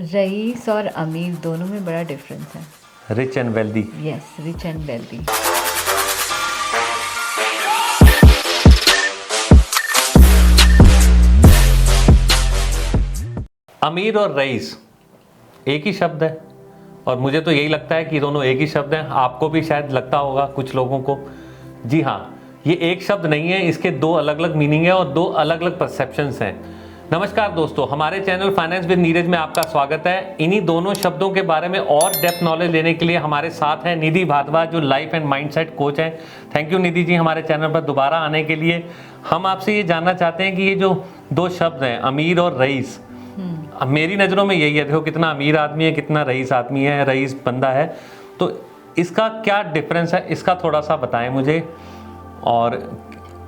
Rice और अमीर दोनों में बड़ा डिफरेंस है। Rich and wealthy. Yes, rich and wealthy. अमीर और रईस एक ही शब्द है, और मुझे तो यही लगता है कि दोनों एक ही शब्द हैं। आपको भी शायद लगता होगा कुछ लोगों को। जी हाँ, ये एक शब्द नहीं है, इसके दो अलग अलग मीनिंग है और दो अलग अलग परसेप्शंस हैं। नमस्कार दोस्तों, हमारे चैनल फाइनेंस विद नीरज में आपका स्वागत है। इन्हीं दोनों शब्दों के बारे में और डेप्थ नॉलेज लेने के लिए हमारे साथ हैं निधि भारद्वाज, जो लाइफ एंड माइंडसेट कोच हैं। थैंक यू निधि जी हमारे चैनल पर दोबारा आने के लिए। हम आपसे ये जानना चाहते हैं कि ये जो दो शब्द हैं अमीर और रईस, अब मेरी नज़रों में यही है, देखो कितना अमीर आदमी है, कितना रईस आदमी है, रईस बंदा है, तो इसका क्या डिफरेंस है, इसका थोड़ा सा बताएं मुझे। और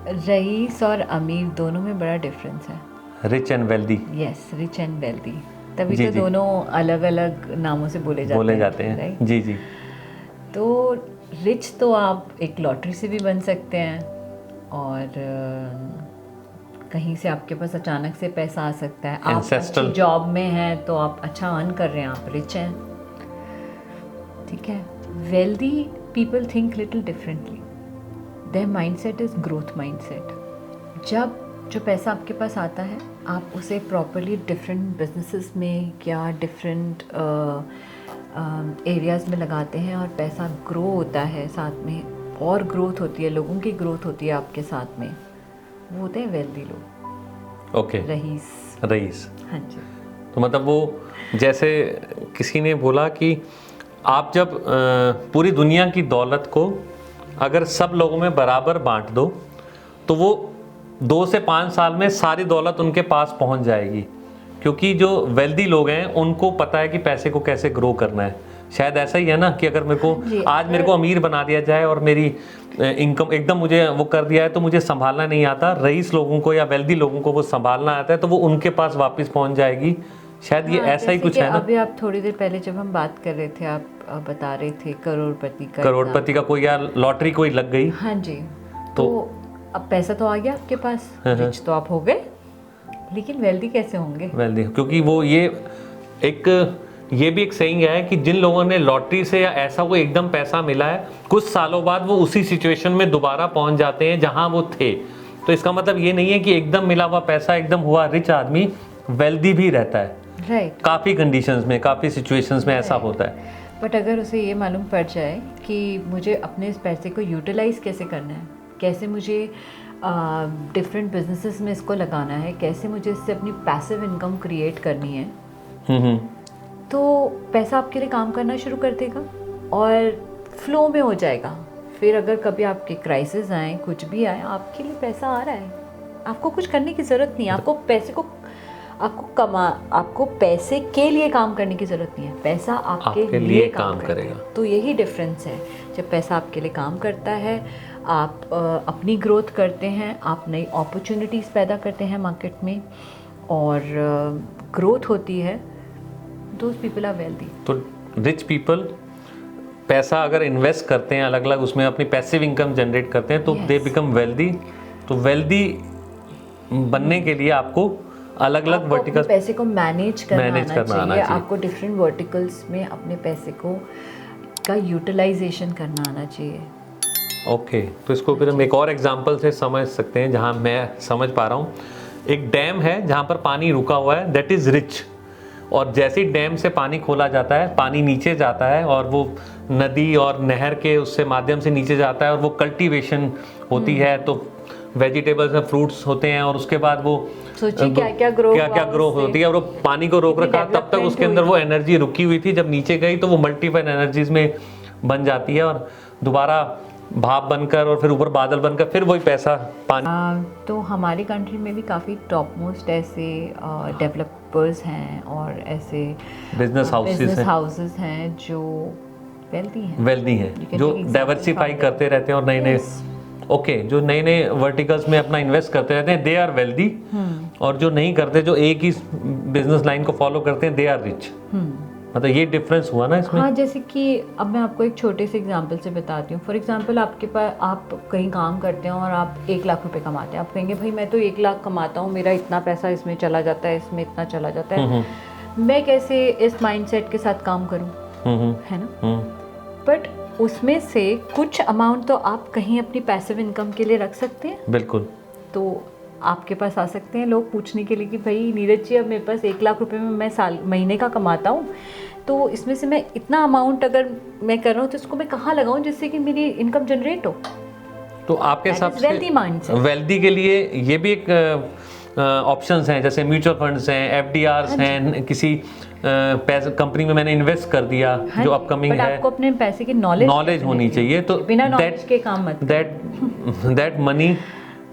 रईस और अमीर दोनों में बड़ा डिफरेंस है। Rich and wealthy. Yes, rich and wealthy. तभी जी, तो जी। दोनों अलग अलग नामों से बोले जाते हैं। राइट? जी जी। तो रिच तो आप एक लॉटरी से भी बन सकते हैं, और कहीं से आपके पास अचानक से पैसा आ सकता है। आप अच्छी जॉब में हैं तो आप अच्छा अर्न कर रहे हैं, आप रिच हैं। ठीक है। Wealthy people think little differently. There mindset is growth mindset. जब जो पैसा आपके पास आता है, आप उसे प्रॉपरली डिफरेंट बिजनेसेस में या डिफरेंट एरियाज़ में लगाते हैं, और पैसा ग्रो होता है साथ में, और ग्रोथ होती है, लोगों की ग्रोथ होती है आपके साथ में, वो होते हैं वेल्दी लोग। ओके। रईस। हाँ जी। तो मतलब वो, जैसे किसी ने बोला कि आप जब पूरी दुनिया की दौलत को अगर सब लोगों में बराबर बांट दो, तो वो 2 से 5 साल में सारी दौलत उनके पास पहुंच जाएगी। क्योंकि जो वेल्दी लोग हैं उनको पता है कि पैसे को कैसे ग्रो करना है। शायद ऐसा ही है ना कि अगर मेरे को आज मेरे को अमीर बना दिया जाए और मेरी इनकम एकदम मुझे वो कर दिया है, तो मुझे संभालना नहीं आता। रईस लोगों को या वेल्दी लोगों को वो संभालना आता है, तो वो उनके पास वापस पहुंच जाएगी। शायद ये ऐसा ही कुछ है ना। अभी आप थोड़ी देर पहले जब हम बात कर रहे थे, आप बता रहे थे करोड़पति का कोई, या लॉटरी कोई लग गई। हाँ जी। तो अब पैसा तो आ गया आपके पास, रिच तो आप हो गए, लेकिन वेल्दी कैसे होंगे? वेल्दी क्योंकि वो ये भी एक सेइंग है कि जिन लोगों ने लॉटरी से या ऐसा कोई एकदम पैसा मिला है, कुछ सालों बाद वो उसी सिचुएशन में दोबारा पहुंच जाते हैं जहां वो थे। तो इसका मतलब ये नहीं है कि एकदम मिला हुआ पैसा एकदम हुआ रिच आदमी वेल्दी भी रहता है। राइट। काफ़ी कंडीशंस में, काफ़ी सिचुएशंस में ऐसा होता है। बट अगर उसे ये मालूम पड़ जाए कि मुझे अपने इस पैसे को यूटिलाइज कैसे करना है, कैसे मुझे डिफरेंट बिजनेसेस में इसको लगाना है, कैसे मुझे इससे अपनी पैसिव इनकम क्रिएट करनी है, तो पैसा आपके लिए काम करना शुरू कर देगा और फ्लो में हो जाएगा। फिर अगर कभी आपके क्राइसिस आए, कुछ भी आए, आपके लिए पैसा आ रहा है, आपको कुछ करने की ज़रूरत नहीं है। आपको पैसे के लिए काम करने की ज़रूरत नहीं है, पैसा आपके लिए काम करेगा। तो यही डिफरेंस है। जब पैसा आपके लिए काम करता है, आप अपनी ग्रोथ करते हैं, आप नई अपॉर्चुनिटीज़ पैदा करते हैं मार्केट में, और ग्रोथ होती है, दोज पीपल आर वेल्दी। तो रिच पीपल पैसा अगर इन्वेस्ट करते हैं अलग अलग, उसमें अपनी पैसिव इनकम जनरेट करते हैं, तो दे बिकम वेल्दी। तो वेल्दी बनने के लिए आपको अलग अलग वर्टिकल्स, पैसे को मैनेज करना आना चाहिए। आपको डिफरेंट वर्टिकल्स में अपने पैसे का यूटिलाइजेशन करना आना चाहिए। ओके। तो इसको फिर हम एक और एग्जांपल से समझ सकते हैं, जहां मैं समझ पा रहा हूँ। एक डैम है जहां पर पानी रुका हुआ है, दैट इज रिच। और जैसे ही डैम से पानी खोला जाता है, पानी नीचे जाता है, और वो नदी और नहर के उससे माध्यम से नीचे जाता है, और वो कल्टीवेशन होती है, तो वेजिटेबल्स और फ्रूट्स होते हैं, और उसके बाद वो क्या क्या ग्रो होती है, और वो पानी को रोक रखा, तब तक उसके अंदर वो एनर्जी रुकी हुई थी, जब नीचे गई तो वो मल्टीपल एनर्जीज में बन जाती है, और दोबारा भाप बनकर और फिर ऊपर बादल बनकर फिर वही पैसा पानी। तो हमारी कंट्री में भी काफ़ी टॉप मोस्ट ऐसे डेवलपर्स हैं और ऐसे बिजनेस हाउसेस हैं जो वेल्दी हैं, जो डाइवर्सिफाई करते रहते हैं और नए जो नए वर्टिकल्स में अपना इन्वेस्ट करते रहते हैं, दे आर वेल्दी। और जो नहीं करते, जो एक ही बिजनेस लाइन को फॉलो करते हैं, दे आर रिच। मतलब ये डिफरेंस हुआ ना इसमें। हाँ, जैसे कि अब मैं आपको एक छोटे से एग्जांपल से बताती हूँ। फॉर एग्जांपल, आपके पास, आप कहीं काम करते हैं और आप 1 लाख रुपए कमाते हैं। आप कहेंगे भाई मैं तो 1 लाख कमाता हूँ, मेरा इतना पैसा इसमें चला जाता है, इसमें इतना चला जाता है। मैं कैसे इस माइंडसेट के साथ काम करूं, है ना। बट उसमें से कुछ अमाउंट तो आप कहीं अपनी पैसिव इनकम के लिए रख सकते हैं। बिल्कुल। तो आपके पास आ सकते हैं लोग पूछने के लिए कि भाई नीरज जी, अब मेरे पास 1 लाख रुपए में मैं महीने का कमाता हूँ, तो इसमें से मैं इतना अमाउंट अगर मैं कर रहा हूँ तो इसको मैं कहाँ लगाऊं जिससे कि मेरी इनकम जनरेट हो। तो आपके हिसाब से वेल्दी के लिए ये भी एक ऑप्शंस हैं, जैसे म्यूचुअल फंड्स हैं, एफडीआरस हैं, किसी कंपनी में मैंने इन्वेस्ट कर दिया जो अपकमिंग है। आपको अपने पैसे की नॉलेज होनी चाहिए। तो बिना नॉलेज के काम मत। That money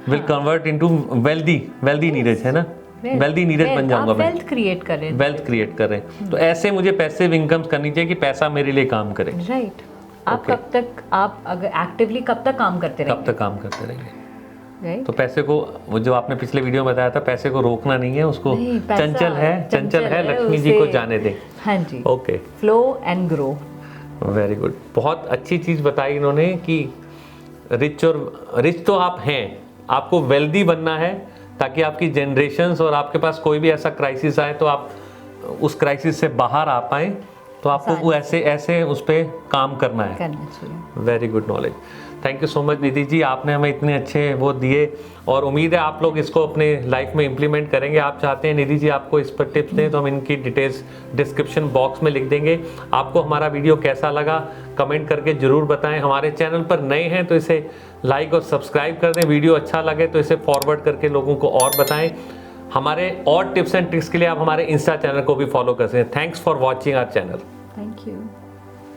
will convert into wealthy Neeraj, है ना। वेल्दी नीरज बन जाऊंगा मैं। वेल्थ क्रिएट कर रहे हैं। तो ऐसे मुझे पैसिव इनकम करनी चाहिए कि पैसा मेरे लिए काम करे। राइट। आप अगर एक्टिवली कब तक काम करते रहेंगे। तो पैसे को, वो जो आपने पिछले वीडियो में बताया था, पैसे को रोकना नहीं है, उसको चंचल है, लक्ष्मी जी को जाने दें। हाँ जी। Okay. Flow and grow. Very good. बहुत अच्छी चीज बताई इन्होंने कि रिच तो आप हैं, आपको वेल्दी बनना है ताकि आपकी जनरेशन्स और आपके पास कोई भी ऐसा क्राइसिस आए तो आप उस क्राइसिस से बाहर आ पाए। तो आपको वो ऐसे उस पर काम करना है। Very good knowledge. Thank you so much Nidhi ji, आपने हमें इतने अच्छे वो दिए और उम्मीद है आप लोग इसको अपने लाइफ में इम्प्लीमेंट करेंगे। आप चाहते हैं निधि जी आपको इस पर टिप्स दें तो हम इनकी डिटेल्स डिस्क्रिप्शन बॉक्स में लिख देंगे। आपको हमारा वीडियो कैसा लगा कमेंट करके ज़रूर बताएं। हमारे चैनल पर नए हैं तो इसे लाइक और सब्सक्राइब कर दें। वीडियो अच्छा लगे तो इसे फॉरवर्ड करके लोगों को और बताएं। हमारे और टिप्स एंड ट्रिक्स के लिए आप हमारे इंस्टा चैनल को भी फॉलो कर सकते हैं। Thanks for watching our channel. Thank you.